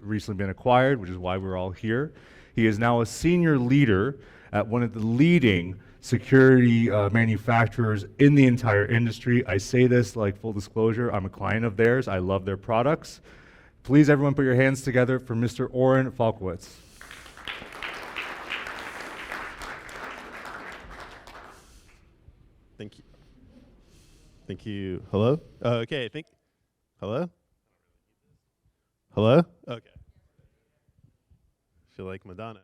recently been acquired, which is why we're all here. He is now a senior leader at one of the leading security manufacturers in the entire industry. I say this like full disclosure, I'm a client of theirs. I love their products. Please, everyone, put your hands together for Mr. Oren Falkowitz. Thank you. Thank you. Hello? Okay, hello? Hello? Okay. Feel like Madonna.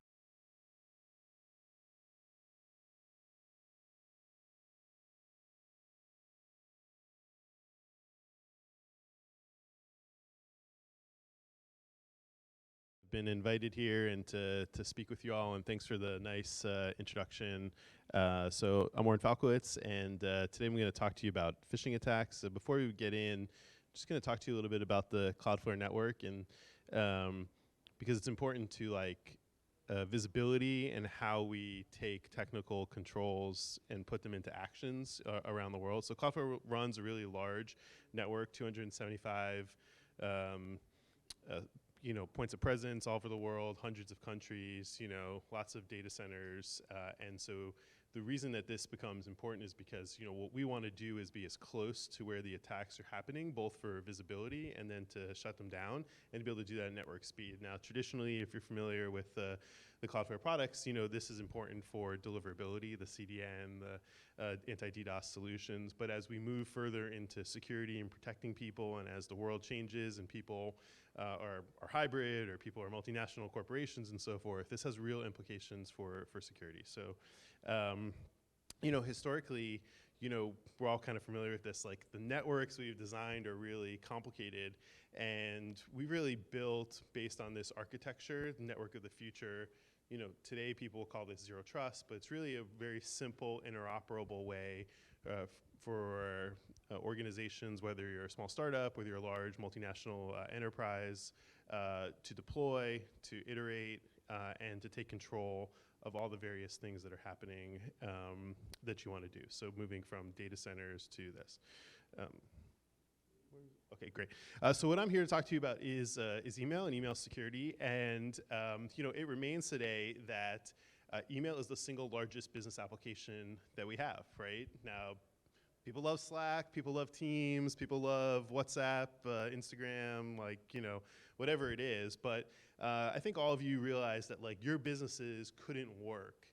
Been invited here and to speak with you all, and thanks for the nice introduction. So I'm Oren Falkowitz, and today I'm going to talk to you about phishing attacks. So before we get in, I'm just going to talk to you a little bit about the Cloudflare network, and because it's important to visibility and how we take technical controls and put them into actions around the world. So Cloudflare runs a really large network, 275 points of presence all over the world, hundreds of countries, lots of data centers. And so the reason that this becomes important is because, what we want to do is be as close to where the attacks are happening, both for visibility and then to shut them down and to be able to do that at network speed. Now, traditionally, if you're familiar with the Cloudflare products, this is important for deliverability, the CDN, the anti-DDoS solutions. But as we move further into security and protecting people, and as the world changes and people are hybrid, or people are multinational corporations and so forth, this has real implications for security. So, historically, we're all kind of familiar with this. Like, the networks we've designed are really complicated, and we really built based on this architecture, the network of the future. Today people call this zero trust, but it's really a very simple, interoperable way for organizations, whether you're a small startup, whether you're a large multinational enterprise, to deploy, to iterate, and to take control of all the various things that are happening that you want to do. So moving from data centers to this. Okay, great. So what I'm here to talk to you about is email and email security. And it remains today that email is the single largest business application that we have, right? Now, people love Slack, people love Teams, people love WhatsApp, Instagram, whatever it is. But I think all of you realize that your businesses couldn't work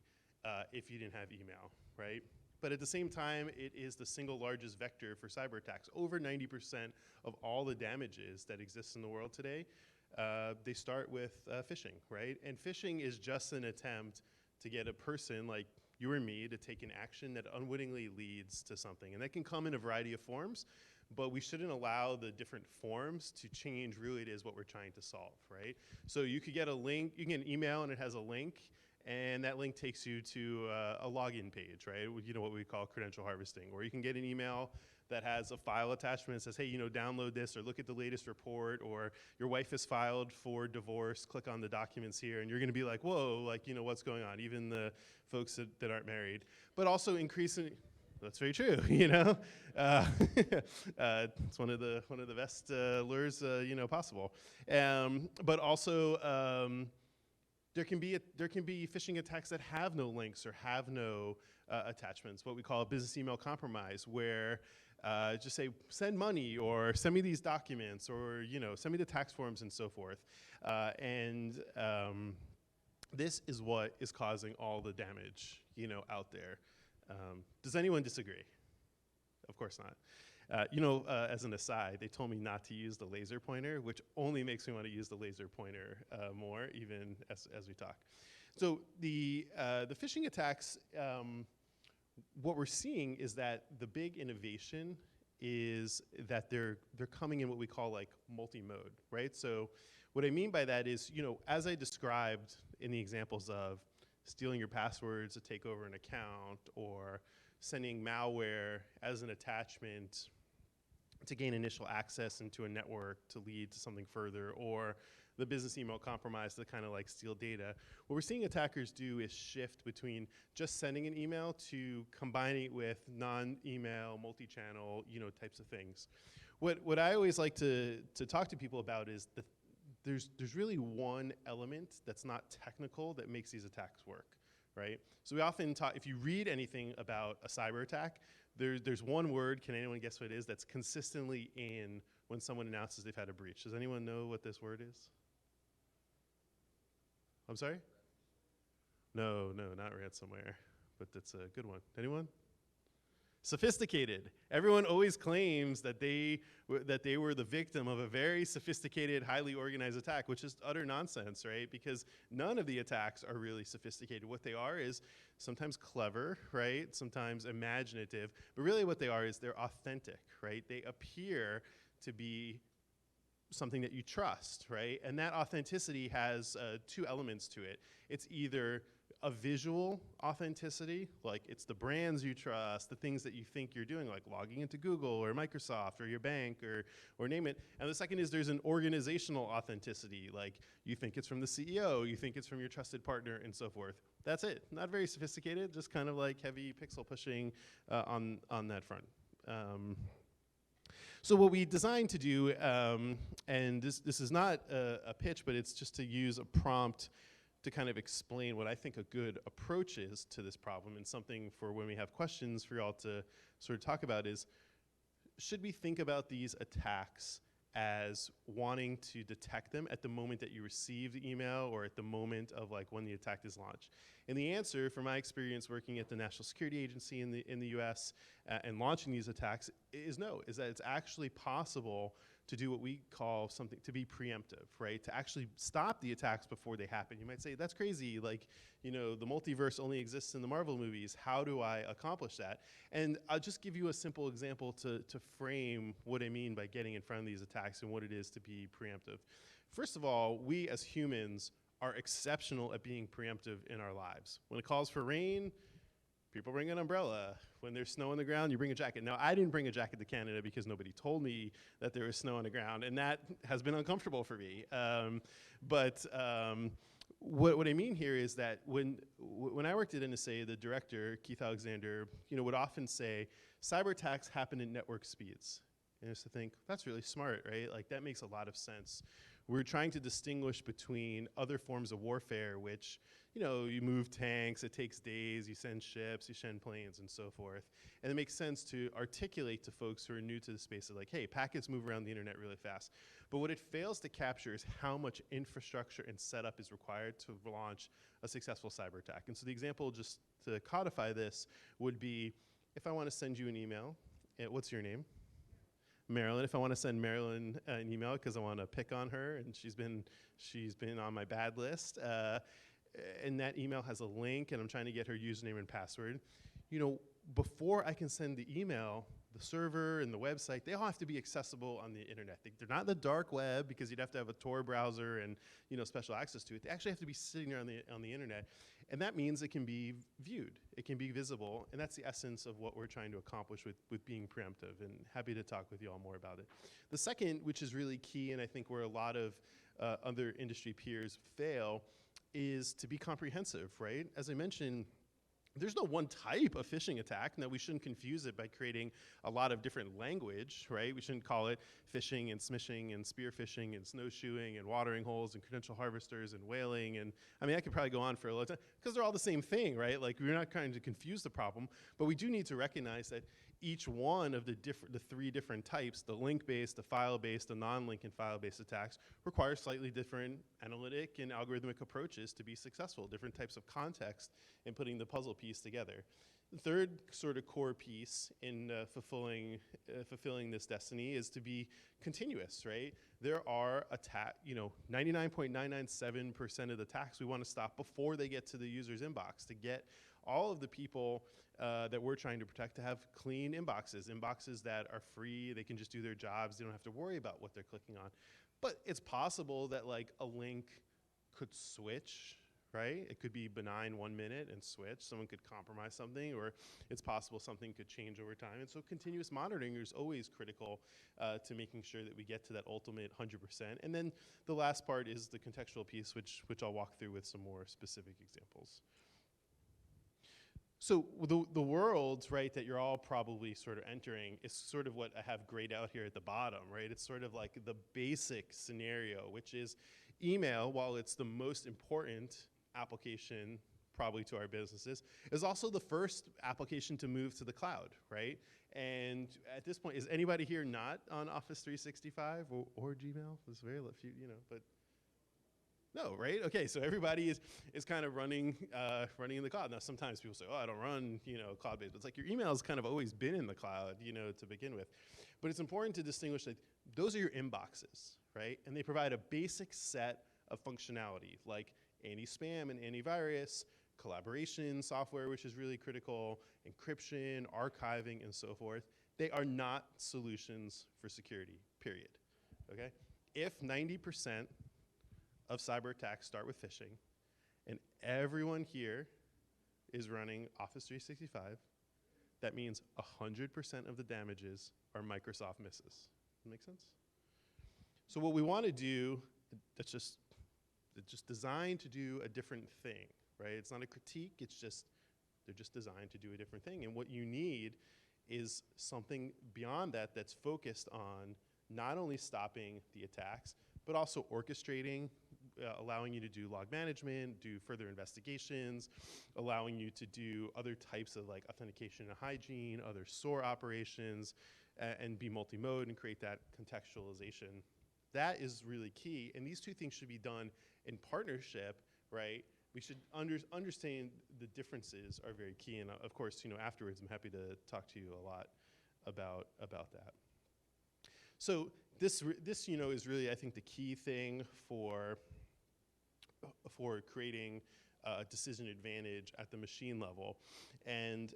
if you didn't have email, right? But at the same time, it is the single largest vector for cyber attacks. Over 90% of all the damages that exist in the world today, they start with phishing, right? And phishing is just an attempt to get a person like you or me to take an action that unwittingly leads to something. And that can come in a variety of forms, but we shouldn't allow the different forms to change really it is what we're trying to solve, right? So you could get a link, you can get an email and it has a link, and that link takes you to a login page, right? What we call credential harvesting. Or you can get an email that has a file attachment that says, hey, download this, or look at the latest report, or your wife has filed for divorce, click on the documents here, and you're gonna be like, whoa, what's going on? Even the folks that aren't married. But also increasing, that's very true, it's one of the best lures, possible. But also, there can be phishing attacks that have no links or have no attachments, what we call a business email compromise, where just say, send money, or send me these documents, or send me the tax forms and so forth. This is what is causing all the damage out there. Does anyone disagree? Of course not. As an aside, they told me not to use the laser pointer, which only makes me want to use the laser pointer more, even as we talk. So the phishing attacks, what we're seeing is that the big innovation is that they're coming in what we call multi-mode, right? So what I mean by that is, as I described in the examples of stealing your passwords to take over an account, or sending malware as an attachment to gain initial access into a network to lead to something further, or the business email compromise to kind of steal data. What we're seeing attackers do is shift between just sending an email to combining it with non-email, multi-channel, types of things. What I always like to talk to people about is there's really one element that's not technical that makes these attacks work, right? So we often talk, if you read anything about a cyber attack, there's one word, can anyone guess what it is, that's consistently in when someone announces they've had a breach. Does anyone know what this word is? I'm sorry? No, not ransomware, but that's a good one. Anyone? Sophisticated. Everyone always claims that they were the victim of a very sophisticated, highly organized attack, which is utter nonsense, right? Because none of the attacks are really sophisticated. What they are is sometimes clever, right? Sometimes imaginative, but really what they are is they're authentic, right? They appear to be something that you trust, right? And that authenticity has two elements to it. It's either a visual authenticity, like it's the brands you trust, the things that you think you're doing, like logging into Google or Microsoft or your bank or name it. And the second is there's an organizational authenticity, like you think it's from the CEO, you think it's from your trusted partner, and so forth. That's it. Not very sophisticated, just kind of like heavy pixel pushing on that front. So what we designed to do, and this is not a pitch, but it's just to use a prompt to kind of explain what I think a good approach is to this problem, and something for when we have questions for y'all to sort of talk about is, should we think about these attacks as wanting to detect them at the moment that you receive the email or at the moment of like when the attack is launched? And the answer, from my experience working at the National Security Agency in the US and launching these attacks is no, is that it's actually possible to do what we call something, to be preemptive, right? To actually stop the attacks before they happen. You might say, that's crazy, like, you know, the multiverse only exists in the Marvel movies. How do I accomplish that? And I'll just give you a simple example to frame what I mean by getting in front of these attacks and what it is to be preemptive. First of all, we as humans are exceptional at being preemptive in our lives. When it calls for rain, people bring an umbrella. When there's snow on the ground, you bring a jacket. Now, I didn't bring a jacket to Canada because nobody told me that there was snow on the ground, and that has been uncomfortable for me. What I mean here is that when I worked at NSA, the director, Keith Alexander, would often say, cyber attacks happen at network speeds. And I used to think, that's really smart, right? Like, that makes a lot of sense. We're trying to distinguish between other forms of warfare, which, you move tanks, it takes days, you send ships, you send planes, and so forth. And it makes sense to articulate to folks who are new to the space of like, hey, packets move around the internet really fast. But what it fails to capture is how much infrastructure and setup is required to launch a successful cyber attack. And so the example, just to codify this, would be if I want to send you an email, what's your name? Marilyn. If I want to send Marilyn an email because I want to pick on her and she's been on my bad list, and that email has a link and I'm trying to get her username and password, before I can send the email, the server and the website, they all have to be accessible on the internet. They're not the dark web because you'd have to have a Tor browser and special access to it. They actually have to be sitting there on the internet. And that means it can be viewed, it can be visible, and that's the essence of what we're trying to accomplish with being preemptive, and happy to talk with you all more about it. The second, which is really key, and I think where a lot of other industry peers fail, is to be comprehensive, right? As I mentioned, there's no one type of phishing attack. Now, we shouldn't confuse it by creating a lot of different language, right? We shouldn't call it phishing and smishing and spear phishing and snowshoeing and watering holes and credential harvesters and whaling. And I mean, I could probably go on for a long time because they're all the same thing, right? Like, we're not trying to confuse the problem, but we do need to recognize that each one of the three different types, the link-based, the file-based, the non-link and file-based attacks, require slightly different analytic and algorithmic approaches to be successful, different types of context in putting the puzzle piece together. The third sort of core piece in fulfilling this destiny is to be continuous, right? There are 99.997% of the attacks we want to stop before they get to the user's inbox, to get all of the people that we're trying to protect to have clean inboxes that are free, they can just do their jobs, they don't have to worry about what they're clicking on. But it's possible that like a link could switch, right? It could be benign 1 minute and switch. Someone could compromise something, or it's possible something could change over time. And so continuous monitoring is always critical to making sure that we get to that ultimate 100%. And then the last part is the contextual piece, which I'll walk through with some more specific examples. So the world, right, that you're all probably sort of entering is sort of what I have grayed out here at the bottom, right? It's sort of like the basic scenario, which is Email, while it's the most important application probably to our businesses, is also the first application to move to the cloud, right? And at this point, is anybody here not on Office 365 or Gmail? There's very few, but no, right? Okay, so everybody is kind of running in the cloud. Now, sometimes people say, oh, I don't run, cloud-based. But it's like your email's kind of always been in the cloud, to begin with. But it's important to distinguish that those are your inboxes, right? And they provide a basic set of functionality, like anti-spam and antivirus, collaboration software, which is really critical, encryption, archiving, and so forth. They are not solutions for security, period, okay? If 90% of cyber attacks start with phishing, and everyone here is running Office 365, that means 100% of the damages are Microsoft misses. That make sense? So what we want to do, it's just designed to do a different thing, right? It's not a critique, they're just designed to do a different thing. And what you need is something beyond that that's focused on not only stopping the attacks, but also orchestrating, allowing you to do log management, do further investigations, allowing you to do other types of like authentication and hygiene, other SOAR operations, and be multi-mode and create that contextualization. That is really key, and these two things should be done in partnership, right? We should understand the differences are very key, and of course, afterwards, I'm happy to talk to you a lot about that. So this is really, I think, the key thing for creating a decision advantage at the machine level. And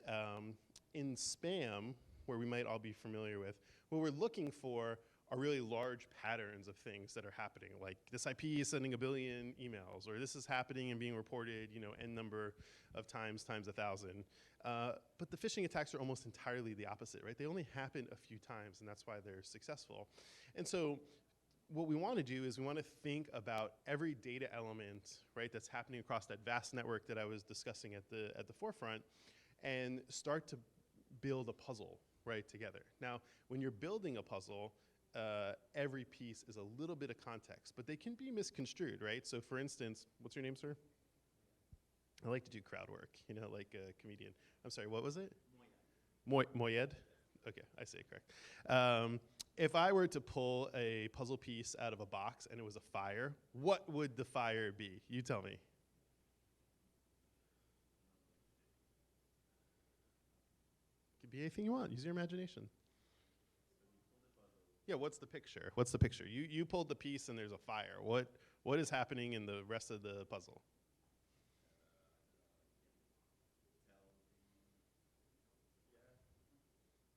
in spam, where we might all be familiar with, what we're looking for are really large patterns of things that are happening, like this IP is sending 1 billion emails, or this is happening and being reported, N number of times 1,000. But the phishing attacks are almost entirely the opposite, right? They only happen a few times, and that's why they're successful. And so what we want to do is we want to think about every data element, right, that's happening across that vast network that I was discussing at the forefront, and start to build a puzzle, right, together. Now, when you're building a puzzle, every piece is a little bit of context, but they can be misconstrued, right? So for instance, what's your name, sir? I like to do crowd work, like a comedian. I'm sorry, what was it? Moyed? Okay, I say it correct. If I were to pull a puzzle piece out of a box and it was a fire, what would the fire be? You tell me. It could be anything you want. Use your imagination. Yeah, what's the picture? What's the picture? You pulled the piece and there's a fire. What is happening in the rest of the puzzle?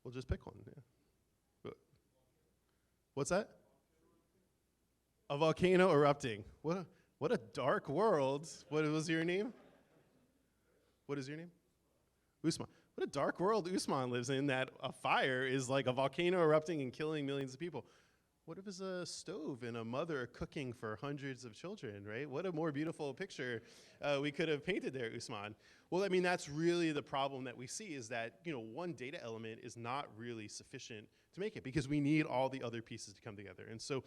We'll just pick one. Yeah. What's that? A volcano erupting. What a dark world. What was your name? What is your name? Usman. What a dark world Usman lives in, that a fire is like a volcano erupting and killing millions of people. What if it's a stove and a mother cooking for hundreds of children, right? What a more beautiful picture we could have painted there, Usman. Well, I mean, that's really the problem that we see, is that, one data element is not really sufficient to make it, because we need all the other pieces to come together. And so,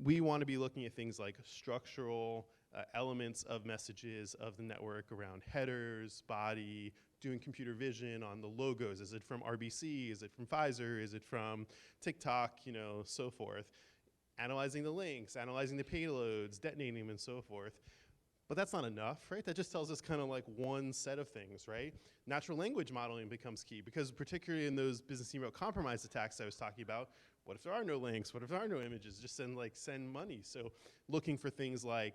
we want to be looking at things like structural elements of messages of the network around headers, body, doing computer vision on the logos. Is it from RBC? Is it from Pfizer? Is it from TikTok? So forth. Analyzing the links, analyzing the payloads, detonating them, and so forth. But that's not enough, right? That just tells us kind of like one set of things, right? Natural language modeling becomes key, because particularly in those business email compromise attacks I was talking about, what if there are no links? What if there are no images? Just send money. So looking for things like,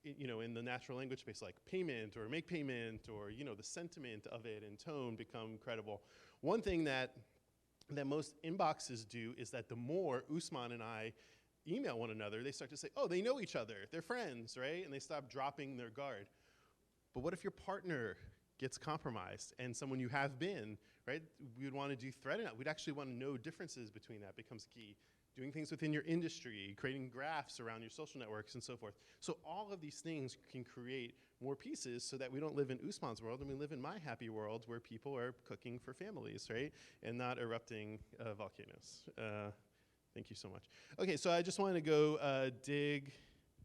in the natural language space, like payment or make payment, or, the sentiment of it and tone become credible. One thing that most inboxes do is that the more Usman and I email one another, they start to say, oh, they know each other, they're friends, right? And they stop dropping their guard. But what if your partner gets compromised and someone you have been, right? We would want to do threat analysis. We'd actually want to know differences between that becomes key. Doing things within your industry, creating graphs around your social networks and so forth. So all of these things can create more pieces so that we don't live in Usman's world and we live in my happy world where people are cooking for families, right? And not erupting volcanoes. Thank you so much. Okay, so I just wanted to go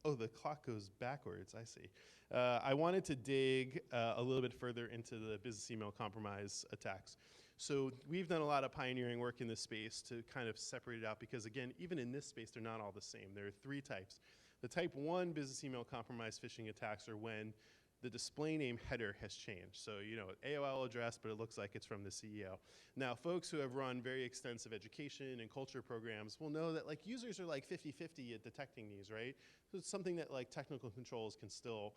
Oh, the clock goes backwards, I see. I wanted to dig a little bit further into the business email compromise attacks. So we've done a lot of pioneering work in this space to kind of separate it out because again, even in this space, they're not all the same. There are 3 types. The type 1 business email compromise phishing attacks are when the display name header has changed. So, you know, AOL address, but it looks like it's from the CEO. Now, folks who have run very extensive education and culture programs will know that like users are like 50-50 at detecting these, right? So it's something that like technical controls can still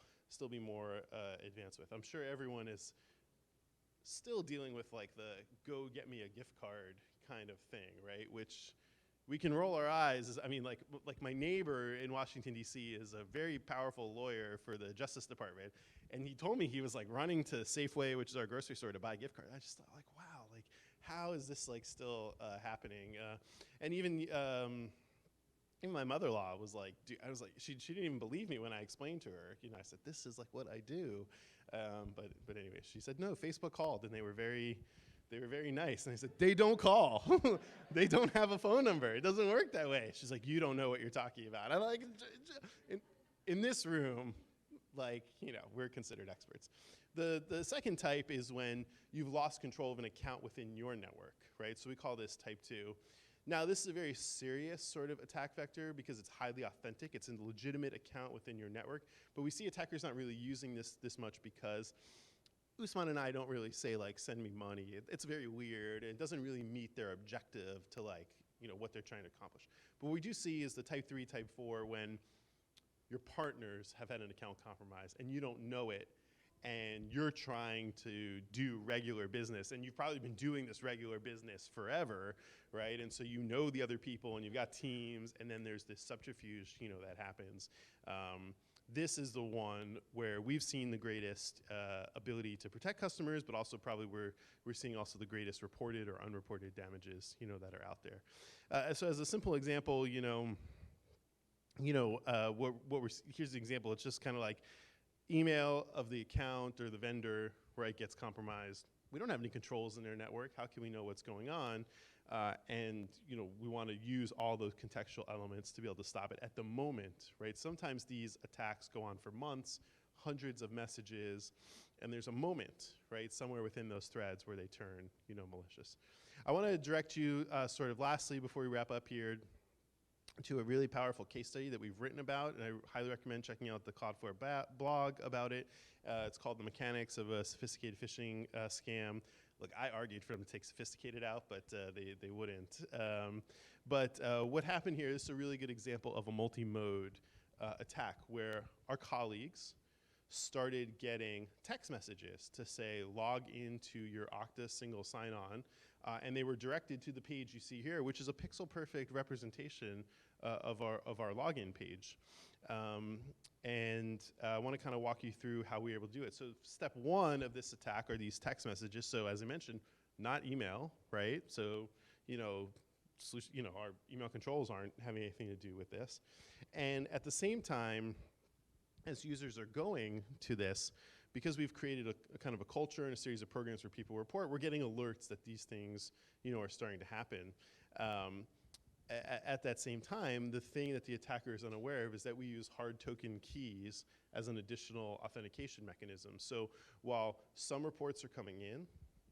be more advanced with. I'm sure everyone is still dealing with like the go get me a gift card kind of thing, right? Which we can roll our eyes. I mean, like my neighbor in Washington, D.C. is a very powerful lawyer for the Justice Department. And he told me he was like running to Safeway, which is our grocery store, to buy a gift card. I just thought like, wow, like how is this like still happening? And even my mother-in-law was like, I was like, she didn't even believe me when I explained to her. You know, I said, this is like what I do. But anyway, she said, no, Facebook called and they were very nice. And I said, they don't call. They don't have a phone number. It doesn't work that way. She's like, you don't know what you're talking about. I'm like, in this room, like, you know, we're considered experts. The second type is when you've lost control of an account within your network, right? So we call this type 2. Now, this is a very serious sort of attack vector because it's highly authentic. It's a legitimate account within your network. But we see attackers not really using this much because Usman and I don't really say like, send me money. It's very weird. It doesn't really meet their objective to like, you know, what they're trying to accomplish. But what we do see is the type 3, type 4 when your partners have had an account compromised and you don't know it and you're trying to do regular business and you've probably been doing this regular business forever, right? And so you know the other people and you've got teams and then there's this subterfuge, you know, that happens. This is the one where we've seen the greatest ability to protect customers, but also probably we're seeing also the greatest reported or unreported damages, you know, that are out there. So as a simple example, here's the example. It's just kind of like email of the account or the vendor, right, gets compromised. We don't have any controls in their network. How can we know what's going on? And you know, we want to use all those contextual elements to be able to stop it at the moment, right? Sometimes these attacks go on for months, hundreds of messages, and there's a moment, right, somewhere within those threads where they turn, you know, malicious. I want to direct you sort of lastly before we wrap up here to a really powerful case study that we've written about, and I highly recommend checking out the Cloudflare blog about it. It's called The Mechanics of a Sophisticated Phishing Scam. Look, I argued for them to take sophisticated out, but they wouldn't. What happened here is a really good example of a multi-mode attack where our colleagues started getting text messages to say, log into your Okta single sign-on, and they were directed to the page you see here, which is a pixel-perfect representation of our login page. I want to kind of walk you through how we were able to do it. So step 1 of this attack are these text messages. So as I mentioned, not email, right? So, our email controls aren't having anything to do with this. And at the same time, as users are going to this, because we've created a kind of a culture and a series of programs where people report, we're getting alerts that these things, you know, are starting to happen. At that same time, the thing that the attacker is unaware of is that we use hard token keys as an additional authentication mechanism. So while some reports are coming in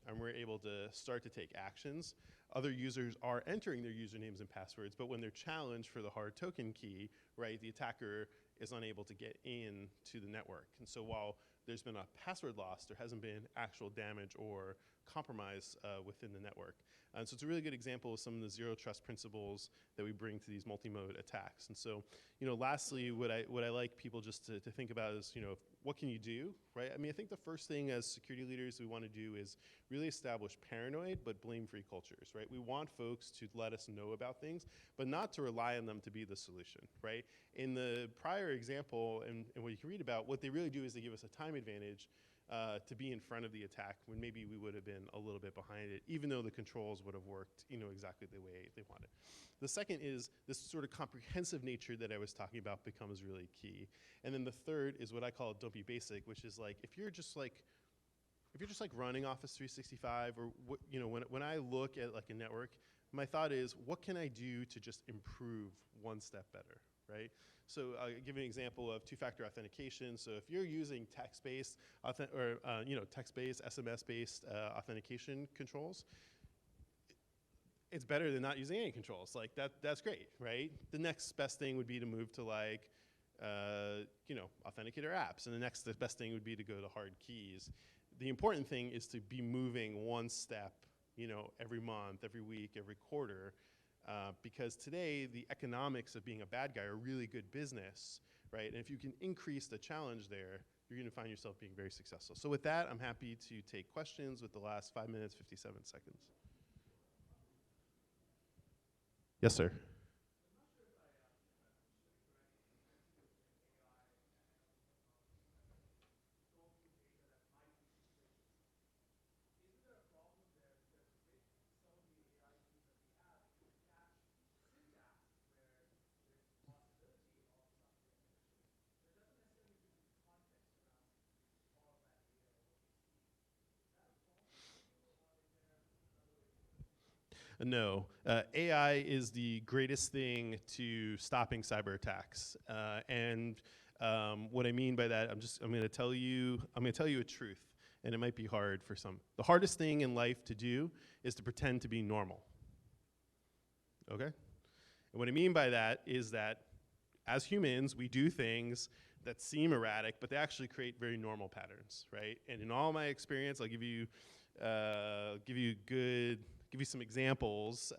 and we're able to start to take actions, other users are entering their usernames and passwords, but when they're challenged for the hard token key, right, the attacker is unable to get in to the network. And so while there's been a password loss, there hasn't been actual damage or compromise within the network. And so it's a really good example of some of the zero trust principles that we bring to these multi-mode attacks. And so, lastly, what I like people just to think about is, what can you do, right? I mean, I think the first thing as security leaders we want to do is really establish paranoid but blame-free cultures, right? We want folks to let us know about things, but not to rely on them to be the solution, right? In the prior example, and what you can read about, what they really do is they give us a time advantage to be in front of the attack when maybe we would have been a little bit behind it, even though the controls would have worked, exactly the way they wanted. The second is this sort of comprehensive nature that I was talking about becomes really key. And then the third is what I call don't be basic, which is like if you're just like running Office 365 or when I look at like a network, my thought is what can I do to just improve one step better, right? So I'll give you an example of two-factor authentication. So if you're using text-based text-based, SMS-based authentication controls, it's better than not using any controls. Like that's great, right? The next best thing would be to move to like, authenticator apps, and the best thing would be to go to hard keys. The important thing is to be moving one step, every month, every week, every quarter, because today the economics of being a bad guy are really good business, right? And if you can increase the challenge there, you're going to find yourself being very successful. So with that, I'm happy to take questions with the last 5 minutes, 57 seconds. Yes, sir. No, AI is the greatest thing to stopping cyber attacks. What I mean by that, I'm going to tell you a truth, and it might be hard for some. The hardest thing in life to do is to pretend to be normal. Okay? And what I mean by that is that as humans, we do things that seem erratic, but they actually create very normal patterns, right? And in all my experience, I'll give you some examples.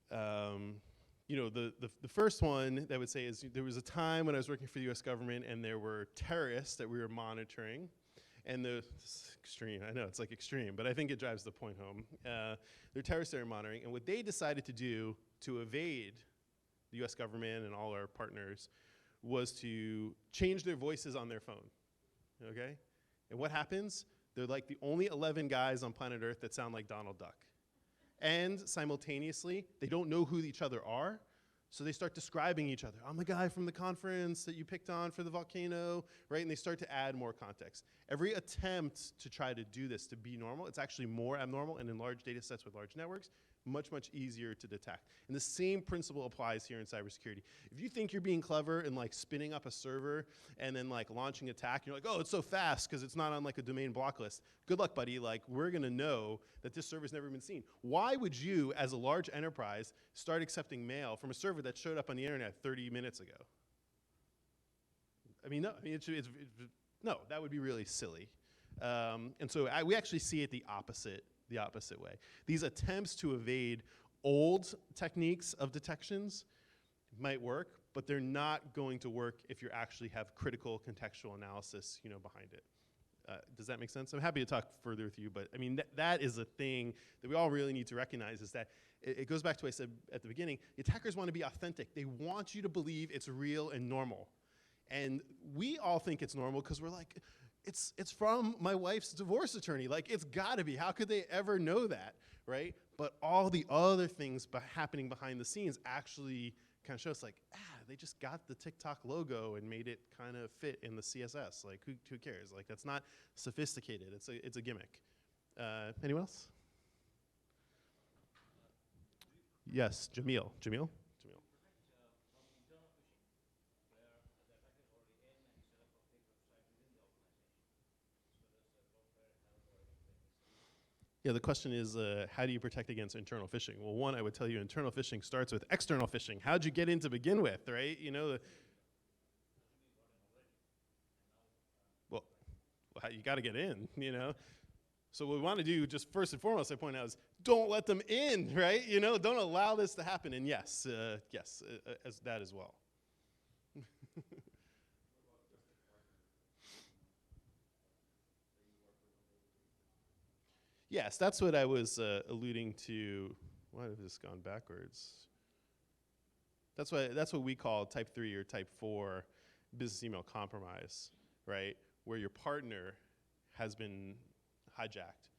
The first one that I would say is there was a time when I was working for the U.S. government and there were terrorists that we were monitoring. And it's extreme, I know, it's like extreme, but I think it drives the point home. They're terrorists that we're monitoring, and what they decided to do to evade the U.S. government and all our partners was to change their voices on their phone, okay? And what happens? They're like the only 11 guys on planet Earth that sound like Donald Duck. And simultaneously, they don't know who each other are, so they start describing each other. I'm the guy from the conference that you picked on for the volcano, right? And they start to add more context. Every attempt to try to do this to be normal, it's actually more abnormal, and in large data sets with large networks, much, much easier to detect. And the same principle applies here in cybersecurity. If you think you're being clever and like spinning up a server and then like launching attack, you're like, oh, it's so fast because it's not on like a domain block list. Good luck, buddy. Like, we're gonna know that this server's never been seen. Why would you, as a large enterprise, start accepting mail from a server that showed up on the internet 30 minutes ago? I mean, no, no, that would be really silly. And so we actually see it the opposite way. These attempts to evade old techniques of detections might work, but they're not going to work if you actually have critical contextual analysis, behind it. Does that make sense? I'm happy to talk further with you, but I mean, that is a thing that we all really need to recognize, is that it goes back to what I said at the beginning. The attackers want to be authentic. They want you to believe it's real and normal. And we all think it's normal because we're like, it's from my wife's divorce attorney. Like, it's gotta be. How could they ever know that, right? But all the other things happening behind the scenes actually kind of show us like, they just got the TikTok logo and made it kind of fit in the CSS. Like, who cares? Like, that's not sophisticated. It's a gimmick. Anyone else? Yes, Jamil. Jamil? Yeah, the question is, how do you protect against internal phishing? Well, one, I would tell you internal phishing starts with external phishing. How'd you get in to begin with, right? Well, you got to get in, So what we want to do, just first and foremost, I point out, is don't let them in, right? Don't allow this to happen. And yes, as that as well. Yes, that's what I was alluding to. Why has this gone backwards? That's what we call type 3 or type 4 business email compromise, right? Where your partner has been hijacked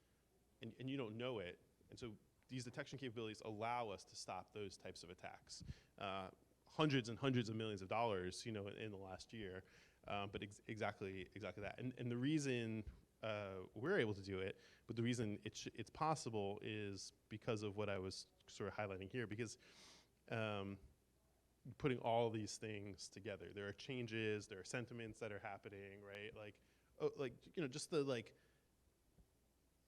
and you don't know it. And so these detection capabilities allow us to stop those types of attacks. Hundreds and hundreds of millions of dollars, in the last year, but exactly that. And the reason we're able to do it, but the reason it's possible is because of what I was sort of highlighting here. Because putting all these things together. There are changes, there are sentiments that are happening, right? Like, oh, like, you know, just the like,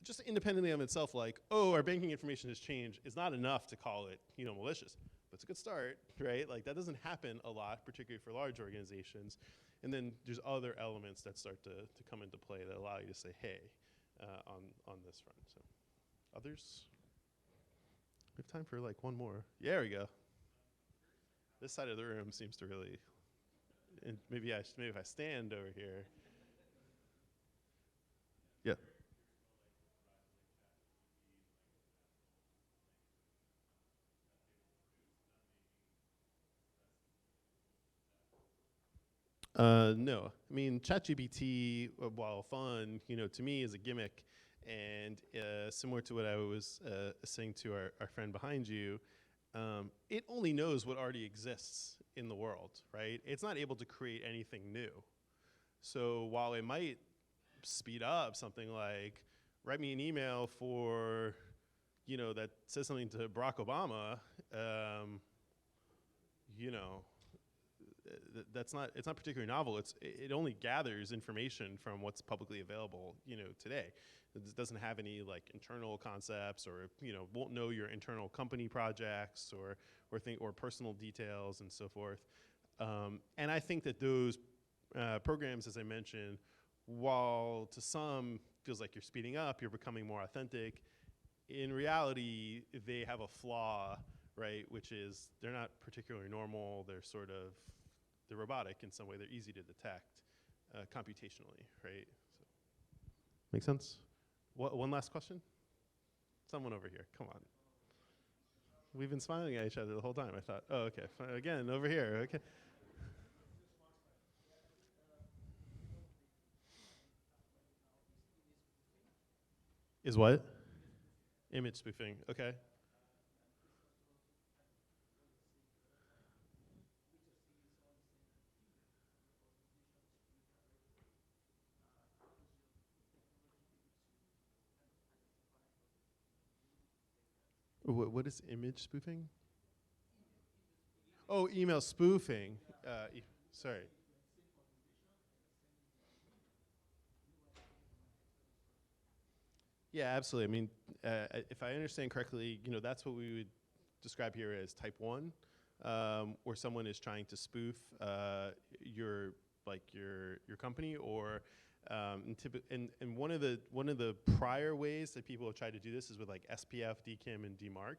just independently of itself, like, oh, our banking information has changed, is not enough to call it, you know, malicious. But it's a good start, right? Like, that doesn't happen a lot, particularly for large organizations. And then there's other elements that start to come into play that allow you to say, hey, on this front. So, others? We have time for like one more. Yeah, there we go. This side of the room seems to really, and maybe if I stand over here. Yeah. No, I mean, ChatGPT, while fun, you know, to me is a gimmick, and similar to what I was saying to our friend behind you, it only knows what already exists in the world, right? It's not able to create anything new. So while it might speed up something like, write me an email for, you know, that says something to Barack Obama, you know, it's not particularly novel. It only gathers information from what's publicly available, you know, today. It doesn't have any like internal concepts, or, you know, won't know your internal company projects or personal details and so forth. And I think that those programs, as I mentioned, while to some feels like you're speeding up, you're becoming more authentic, in reality, they have a flaw, right? Which is they're not particularly normal. They're robotic in some way. They're easy to detect computationally, right? So, make sense? One last question? Someone over here, come on. We've been smiling at each other the whole time. I thought, oh, okay, again, over here, okay. Is what? Image spoofing, okay. What is image spoofing? Oh, email spoofing. Sorry. Yeah, absolutely. I mean, if I understand correctly, you know, that's what we would describe here as type 1, where someone is trying to spoof your company, or and one of the prior ways that people have tried to do this is with like SPF, DKIM, and DMARC.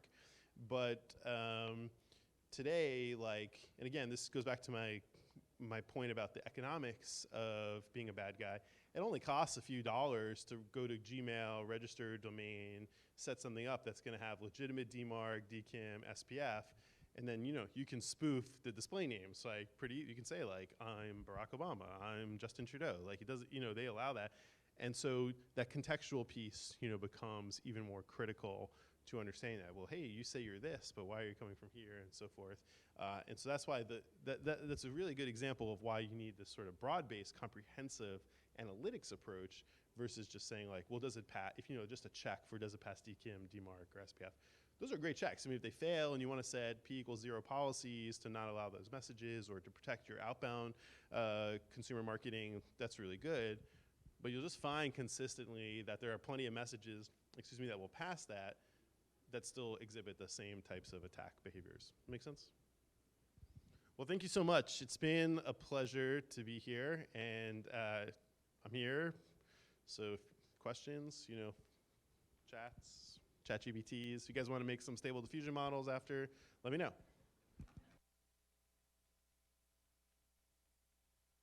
But today, like, and again, this goes back to my point about the economics of being a bad guy. It only costs a few dollars to go to Gmail, register a domain, set something up that's going to have legitimate DMARC, DKIM, SPF, and then, you know, you can spoof the display names. Like, you can say like, I'm Barack Obama, I'm Justin Trudeau. Like, it doesn't, you know, they allow that, and so that contextual piece, you know, becomes even more critical to understanding that. Well, hey, you say you're this, but why are you coming from here, and so forth. And so that's why that's a really good example of why you need this sort of broad-based, comprehensive analytics approach versus just saying like, well, does it pass? If, you know, just a check for does it pass DKIM, DMARC, or SPF. Those are great checks. I mean, if they fail and you want to set P=0 policies to not allow those messages or to protect your outbound consumer marketing, that's really good. But you'll just find consistently that there are plenty of messages, that will pass that still exhibit the same types of attack behaviors. Make sense? Well, thank you so much. It's been a pleasure to be here, and I'm here. So questions, you know, chats, ChatGPTs. If you guys want to make some stable diffusion models after, let me know.